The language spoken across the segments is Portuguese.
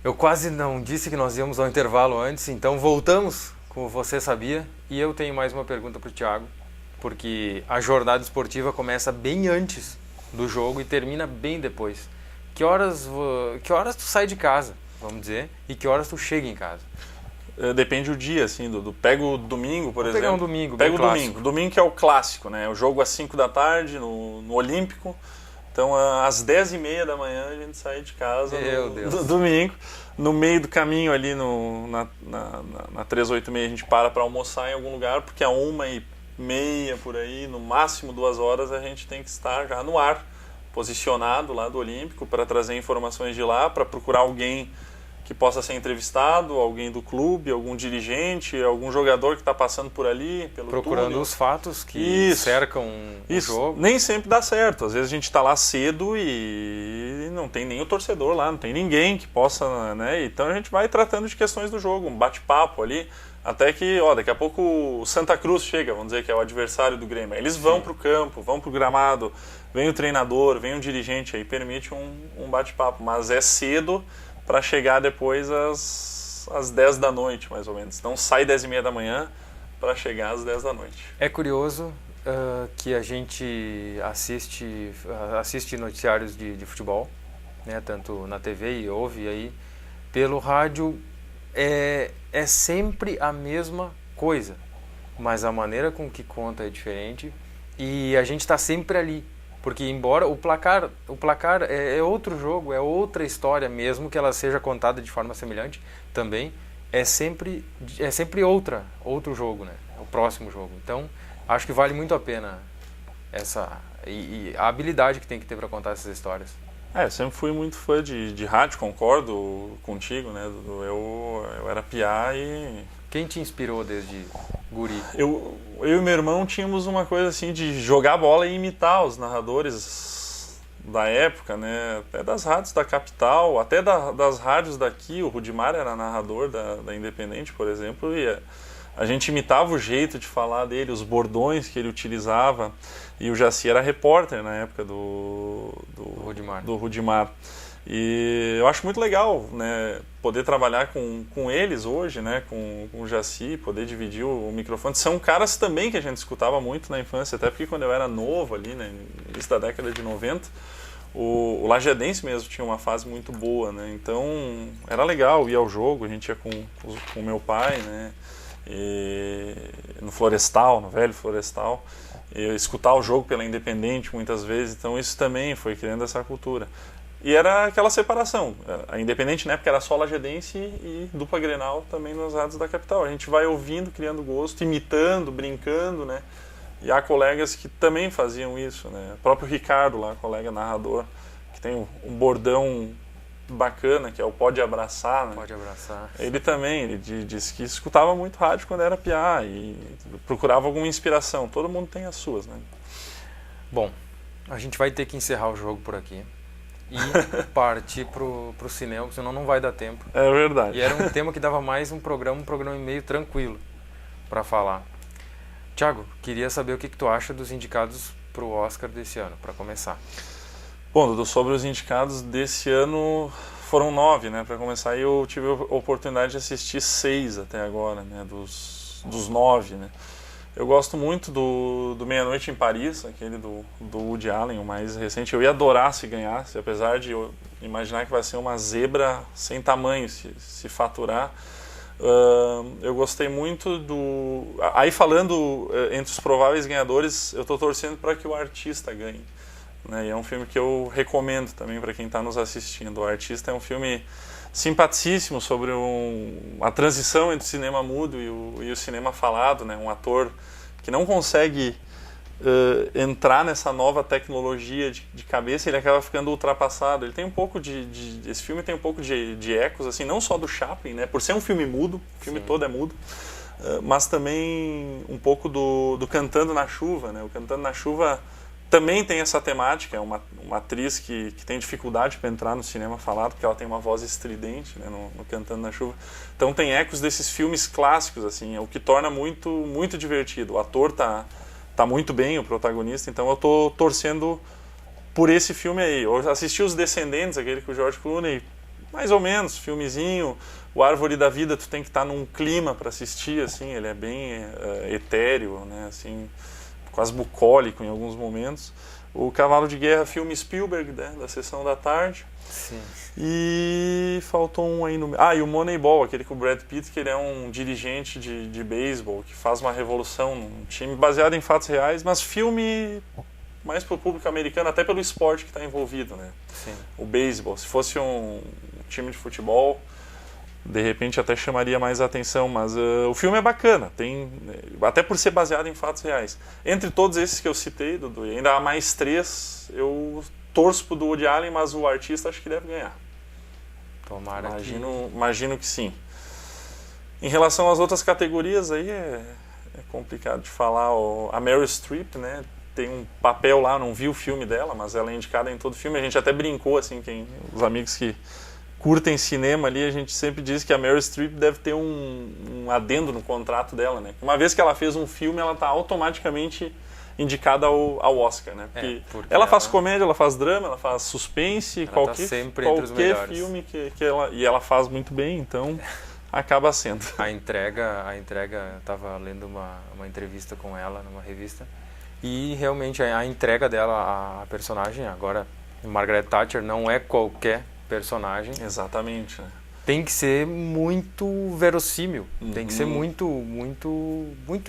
Eu quase não disse que nós íamos ao intervalo antes, então voltamos com o Você Sabia? E eu tenho mais uma pergunta para o Thiago, porque a jornada esportiva começa bem antes do jogo e termina bem depois. Que horas tu sai de casa, vamos dizer, e que horas tu chega em casa? Depende do dia, assim, pego o domingo, por exemplo. Pegar um domingo, pego bem o domingo. Domingo que é o clássico, né? O jogo às 5 da tarde no Olímpico. Então, às 10h30 da manhã, a gente sai de casa no domingo. No meio do caminho ali na 386 a gente para almoçar em algum lugar, porque a 1h30 por aí, no máximo 2 horas, a gente tem que estar já no ar, posicionado lá do Olímpico, para trazer informações de lá, para procurar alguém que possa ser entrevistado, alguém do clube, algum dirigente, algum jogador que está passando por ali, pelo procurando túnel. Os fatos que cercam o jogo. Nem sempre dá certo. Às vezes a gente está lá cedo e não tem nem o torcedor lá, não tem ninguém que possa, né? Então a gente vai tratando de questões do jogo, um bate-papo ali, até que, daqui a pouco o Santa Cruz chega, vamos dizer que é o adversário do Grêmio. Eles vão para o campo, vão para o gramado, vem o treinador, vem o dirigente, aí permite um bate-papo, mas é cedo para chegar depois às 10 da noite, mais ou menos. Então sai 10h30 da manhã para chegar às 10 da noite. É curioso que a gente assiste noticiários de futebol, né, tanto na TV e ouve aí pelo rádio, é sempre a mesma coisa, mas a maneira com que conta é diferente e a gente está sempre ali. Porque embora o placar é outro jogo, é outra história, mesmo que ela seja contada de forma semelhante, também é sempre outro jogo, né? O próximo jogo. Então, acho que vale muito a pena e a habilidade que tem que ter para contar essas histórias. Sempre fui muito fã de rádio, concordo contigo, né? Eu era piá e... Quem te inspirou desde guri? Eu e meu irmão tínhamos uma coisa assim de jogar bola e imitar os narradores da época, né? Até das rádios da capital, até das rádios daqui. O Rudimar era narrador da Independente, por exemplo, e a gente imitava o jeito de falar dele, os bordões que ele utilizava. E o Jaci era repórter na época do Rudimar. E eu acho muito legal, né, poder trabalhar com eles hoje, né, com o Jaci, poder dividir o microfone. São caras também que a gente escutava muito na infância, até porque quando eu era novo ali, né, no início da década de 90, o Lajadense mesmo tinha uma fase muito boa, né, então era legal ir ao jogo, a gente ia com o meu pai, né, no Florestal, no velho Florestal, e escutar o jogo pela Independente muitas vezes, então isso também foi criando essa cultura. E era aquela separação. A Independente na época era só Lajadense e dupla Grenal também nas rádios da capital. A gente vai ouvindo, criando gosto, imitando, brincando, né? E há colegas que também faziam isso, né? O próprio Ricardo lá, colega narrador, que tem um bordão bacana, que é o Pode Abraçar, né? Pode Abraçar. Ele também, ele disse que escutava muito rádio quando era piá e procurava alguma inspiração. Todo mundo tem as suas, né? Bom, a gente vai ter que encerrar o jogo por aqui e partir pro cinema, senão não vai dar tempo. É verdade. E era um tema que dava mais um programa e meio tranquilo para falar. Thiago, queria saber o que tu acha dos indicados pro Oscar desse ano, para começar. Bom, Dudu, sobre os indicados desse ano, foram 9, né? Para começar, eu tive a oportunidade de assistir 6 até agora, né? Dos 9, né? Eu gosto muito do Meia Noite em Paris, aquele do Woody Allen, o mais recente. Eu ia adorar se ganhasse, apesar de eu imaginar que vai ser uma zebra sem tamanho se faturar. Eu gostei muito Aí falando entre os prováveis ganhadores, eu estou torcendo para que O Artista ganhe. Né? E é um filme que eu recomendo também para quem está nos assistindo. O Artista é um filme simpaticíssimo sobre a transição entre o cinema mudo e o cinema falado, né? Um ator que não consegue entrar nessa nova tecnologia de cabeça, ele acaba ficando ultrapassado. Ele tem um pouco esse filme tem um pouco de ecos, assim, não só do Chaplin, né? Por ser um filme mudo, o filme todo é mudo, mas também um pouco do Cantando na Chuva, né? O Cantando na Chuva também tem essa temática, é uma atriz que tem dificuldade para entrar no cinema falado, porque ela tem uma voz estridente, né, no Cantando na Chuva. Então tem ecos desses filmes clássicos, assim, o que torna muito, muito divertido. O ator tá muito bem, o protagonista, então eu tô torcendo por esse filme aí. Eu assisti Os Descendentes, aquele com o George Clooney, mais ou menos, filmezinho. O Árvore da Vida, tu tem que estar num clima para assistir, assim, ele é bem etéreo, né, assim, quase bucólico em alguns momentos. O Cavalo de Guerra, filme Spielberg, né, da Sessão da Tarde. Sim. E faltou um aí no... Ah, e o Moneyball, aquele com o Brad Pitt, que ele é um dirigente de beisebol, que faz uma revolução num time baseado em fatos reais, mas filme mais para o público americano, até pelo esporte que está envolvido, né? Sim. O beisebol. Se fosse um time de futebol, de repente até chamaria mais a atenção, mas o filme é bacana, tem, até por ser baseado em fatos reais. Entre todos esses que eu citei, Dudu, e ainda há mais 3, eu torço pro do Woody Allen, mas o artista acho que deve ganhar. Tomara imagino que sim. Em relação às outras categorias, aí é complicado de falar. A Meryl Streep, né, tem um papel lá, não vi o filme dela, mas ela é indicada em todo filme. A gente até brincou, assim, os amigos que curtem cinema ali, a gente sempre diz que a Meryl Streep deve ter um adendo no contrato dela, né? Uma vez que ela fez um filme, ela está automaticamente indicada ao Oscar, né? Porque ela faz comédia, ela faz drama, ela faz suspense, qualquer filme que ela faz muito bem, então acaba sendo. A entrega, eu estava lendo uma entrevista com ela numa revista e realmente a entrega dela, a personagem, agora Margaret Thatcher, não é qualquer personagem. Exatamente. Tem que ser muito verossímil, tem que ser muito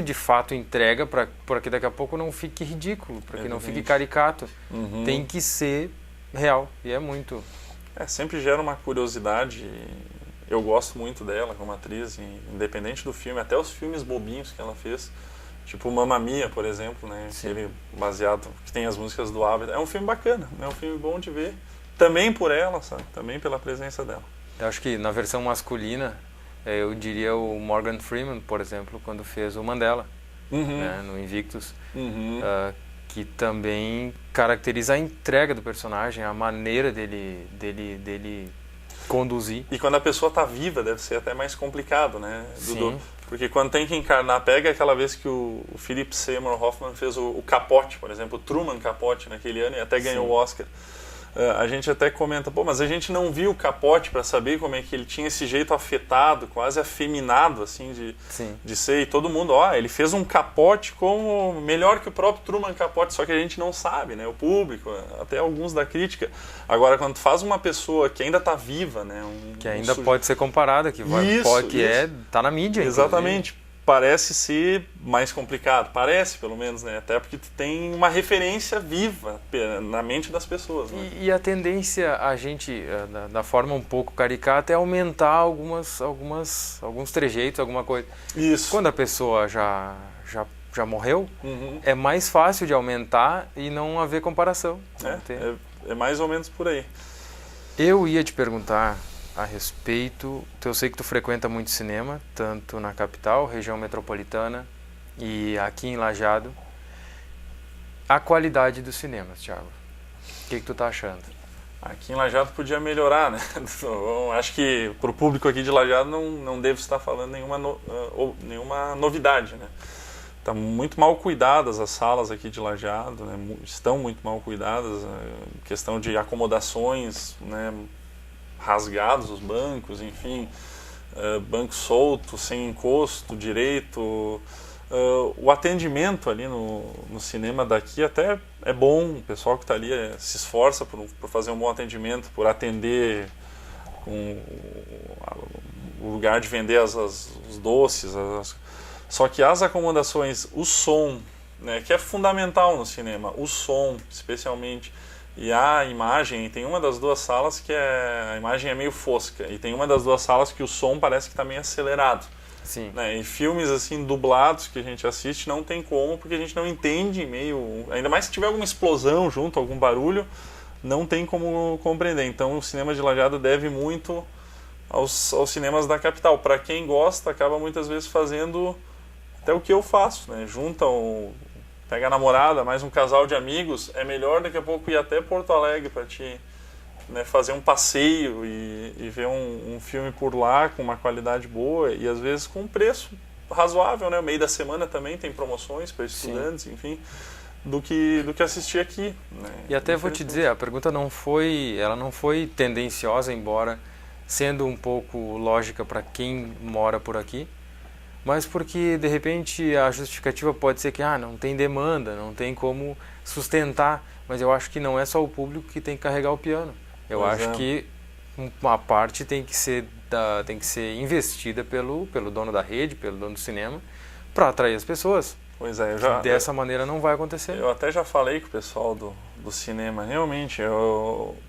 de fato entrega para que daqui a pouco não fique ridículo, para que não fique caricato. Tem que ser real, e é muito. Sempre gera uma curiosidade. Eu gosto muito dela como atriz, independente do filme, até os filmes bobinhos que ela fez, tipo Mamma Mia, por exemplo, né? Aquele baseado, que tem as músicas do ABBA. É um filme bacana, é um filme bom de ver, também por ela, sabe? Também pela presença dela. Eu acho que na versão masculina, eu diria o Morgan Freeman, por exemplo, quando fez o Mandela, né, no Invictus, que também caracteriza a entrega do personagem, a maneira dele conduzir. E quando a pessoa está viva, deve ser até mais complicado, né, Dudu? Sim. Porque quando tem que encarnar, pega aquela vez que o Philip Seymour Hoffman fez o Capote, por exemplo, o Truman Capote naquele ano, e até ganhou o Oscar. A gente até comenta, mas a gente não viu o Capote para saber como é que ele tinha esse jeito afetado, quase afeminado, assim, de ser. E todo mundo, ele fez um Capote como melhor que o próprio Truman Capote, só que a gente não sabe, né? O público, até alguns da crítica. Agora, quando tu faz uma pessoa que ainda está viva, né? Que ainda pode ser comparada, tá na mídia. Exatamente. Inclusive. Parece ser mais complicado, pelo menos, né? Até porque tu tem uma referência viva na mente das pessoas, né? E a tendência, a gente, da forma um pouco caricata, é aumentar alguns trejeitos, alguma coisa. Isso. Quando a pessoa já morreu, é mais fácil de aumentar e não haver comparação. É mais ou menos por aí. Eu ia te perguntar a respeito, eu sei que tu frequenta muito cinema, tanto na capital, região metropolitana e aqui em Lajeado. A qualidade dos cinemas, Thiago, o que tu tá achando? Aqui em Lajeado podia melhorar, né? Acho que para o público aqui de Lajeado não devo estar falando nenhuma novidade, né? Tá muito mal cuidadas as salas aqui de Lajeado, né? Estão muito mal cuidadas, questão de acomodações, né? Rasgados os bancos, enfim, banco solto, sem encosto direito. O atendimento ali no cinema daqui até é bom, o pessoal que está ali se esforça por fazer um bom atendimento, por atender com o lugar de vender os doces. Só que as acomodações, o som, né, que é fundamental no cinema, o som especialmente, e a imagem, tem uma das duas salas que a imagem é meio fosca, e tem uma das duas salas que o som parece que está meio acelerado. Sim. Né? E filmes assim dublados que a gente assiste não tem como, porque a gente não entende ainda mais se tiver alguma explosão junto, algum barulho, não tem como compreender. Então o cinema de Lajeado deve muito aos cinemas da capital. Para quem gosta, acaba muitas vezes fazendo até o que eu faço, né? Pega a namorada, mais um casal de amigos, é melhor daqui a pouco ir até Porto Alegre para te, né, fazer um passeio e ver um filme por lá com uma qualidade boa e às vezes com um preço razoável, né? No meio da semana também tem promoções para estudantes, enfim, do que assistir aqui, né? E até vou te dizer, a pergunta não foi tendenciosa, embora sendo um pouco lógica para quem mora por aqui, mas porque de repente a justificativa pode ser que não tem demanda, não tem como sustentar, mas eu acho que não é só o público que tem que carregar o piano. Eu acho que uma parte tem que ser investida pelo dono da rede, pelo dono do cinema, para atrair as pessoas. Pois é, dessa maneira não vai acontecer. Eu até já falei com o pessoal do cinema, realmente,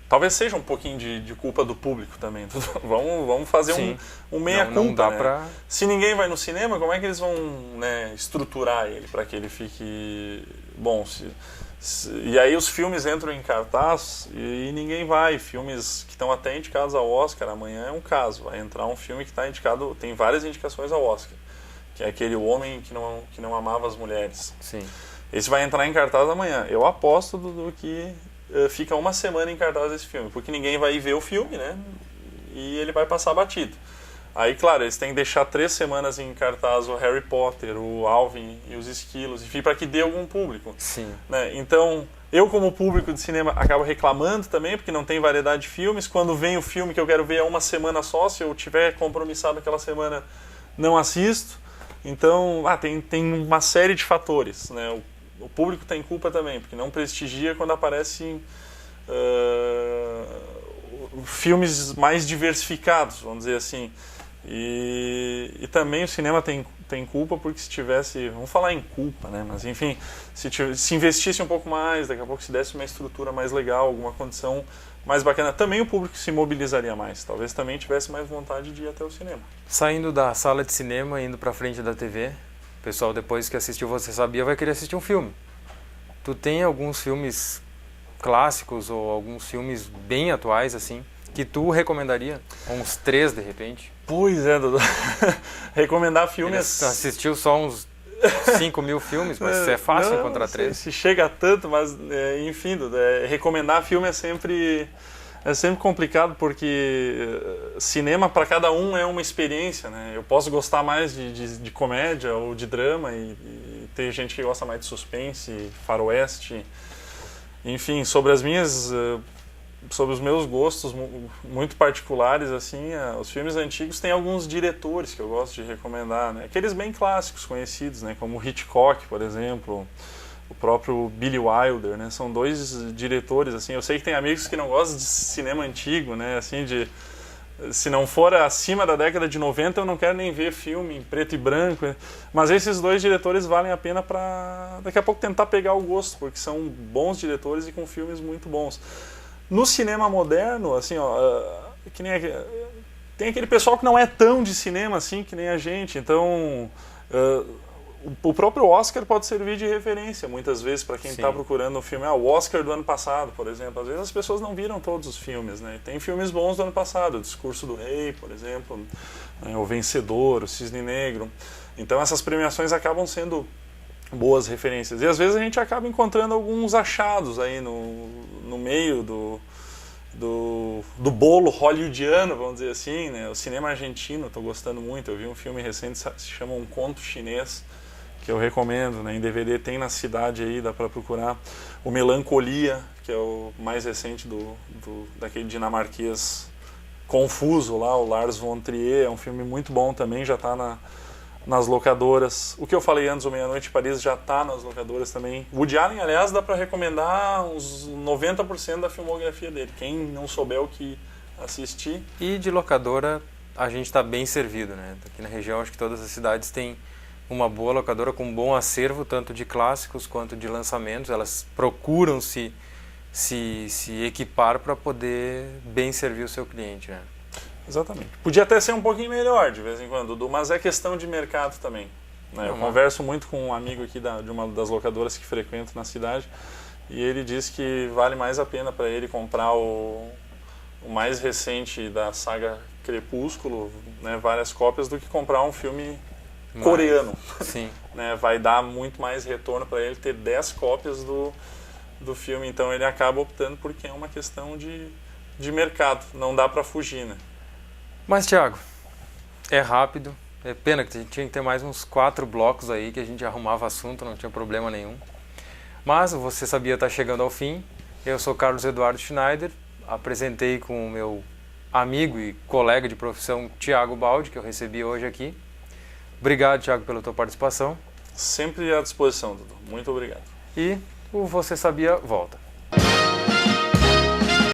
talvez seja um pouquinho de culpa do público também. Vamos fazer um meia-culpa. Não dá, né? Se ninguém vai no cinema, como é que eles vão, né, estruturar ele para que ele fique bom? E aí os filmes entram em cartaz e ninguém vai. Filmes que estão até indicados ao Oscar, amanhã é um caso. Vai entrar um filme que está indicado, tem várias indicações ao Oscar, que é aquele O Homem que não Amava as Mulheres. Sim. Esse vai entrar em cartaz amanhã. Eu aposto do que fica uma semana em cartaz esse filme, porque ninguém vai ver o filme, né? E ele vai passar batido. Aí, claro, eles têm que deixar 3 semanas em cartaz o Harry Potter, o Alvin e os Esquilos, enfim, para que dê algum público. Sim. Né? Então, eu como público de cinema acabo reclamando também, porque não tem variedade de filmes. Quando vem o filme que eu quero ver é uma semana só, se eu tiver compromissado aquela semana, não assisto. Então, tem uma série de fatores, né? O público tem culpa também, porque não prestigia quando aparecem filmes mais diversificados, vamos dizer assim. E também o cinema tem culpa, porque se tivesse, vamos falar em culpa, né? Mas enfim, se investisse um pouco mais, daqui a pouco se desse uma estrutura mais legal, alguma condição mais bacana, também o público se mobilizaria mais, talvez também tivesse mais vontade de ir até o cinema. Saindo da sala de cinema, indo pra frente da TV, o pessoal depois que assistiu Você Sabia vai querer assistir um filme. Tu tem alguns filmes clássicos ou alguns filmes bem atuais assim que tu recomendaria? Uns 3 de repente? Pois é, Dudu. Recomendar filmes... Ele assistiu só uns 5 mil filmes, mas é fácil encontrar 3. Se chega a tanto, mas enfim, Dudu, recomendar filme é sempre complicado, porque cinema para cada um é uma experiência, né? Eu posso gostar mais de comédia ou de drama e tem gente que gosta mais de suspense, faroeste, enfim, sobre os meus gostos muito particulares, assim, os filmes antigos têm alguns diretores que eu gosto de recomendar, né? Aqueles bem clássicos, conhecidos, né? Como Hitchcock, por exemplo, o próprio Billy Wilder, né? São 2 diretores, assim. Eu sei que tem amigos que não gostam de cinema antigo, né? Assim, se não for acima da década de 90, eu não quero nem ver filme em preto e branco. Mas esses 2 diretores valem a pena para daqui a pouco tentar pegar o gosto, porque são bons diretores e com filmes muito bons. No cinema moderno, assim, que nem tem aquele pessoal que não é tão de cinema assim que nem a gente, então o próprio Oscar pode servir de referência muitas vezes para quem está procurando um filme. O Oscar do ano passado, por exemplo, às vezes as pessoas não viram todos os filmes, né? Tem filmes bons do ano passado, o Discurso do Rei, por exemplo, né? O Vencedor, o Cisne Negro. Então essas premiações acabam sendo boas referências. E às vezes a gente acaba encontrando alguns achados aí no meio do bolo hollywoodiano, vamos dizer assim, né? O cinema argentino, estou gostando muito. Eu vi um filme recente, se chama Um Conto Chinês, que eu recomendo, né? Em DVD tem na cidade aí, dá para procurar. O Melancolia, que é o mais recente daquele dinamarquês confuso lá, o Lars von Trier, é um filme muito bom também, já está nas locadoras. O que eu falei antes, O Meia-Noite em Paris, já está nas locadoras também. Woody Allen, aliás, dá para recomendar uns 90% da filmografia dele. Quem não souber o que assistir... E de locadora, a gente está bem servido, né? Aqui na região, acho que todas as cidades têm uma boa locadora com um bom acervo, tanto de clássicos quanto de lançamentos. Elas procuram se equipar para poder bem servir o seu cliente, né? Exatamente. Podia até ser um pouquinho melhor de vez em quando, Dudu, mas é questão de mercado também, né? Eu converso muito com um amigo aqui de uma das locadoras que frequento na cidade e ele diz que vale mais a pena para ele comprar o mais recente da saga Crepúsculo, né, várias cópias, do que comprar um filme coreano. Sim. Né, vai dar muito mais retorno para ele ter 10 cópias do filme, então ele acaba optando porque é uma questão de mercado, não dá para fugir, né? Mas, Thiago, é rápido, é pena que tinha que ter mais uns 4 blocos aí que a gente arrumava assunto, não tinha problema nenhum. Mas Você Sabia tá chegando ao fim. Eu sou Carlos Eduardo Schneider, apresentei com o meu amigo e colega de profissão Thiago Baldi, que eu recebi hoje aqui. Obrigado, Thiago, pela tua participação. Sempre à disposição, Dudu. Muito obrigado. E o Você Sabia volta.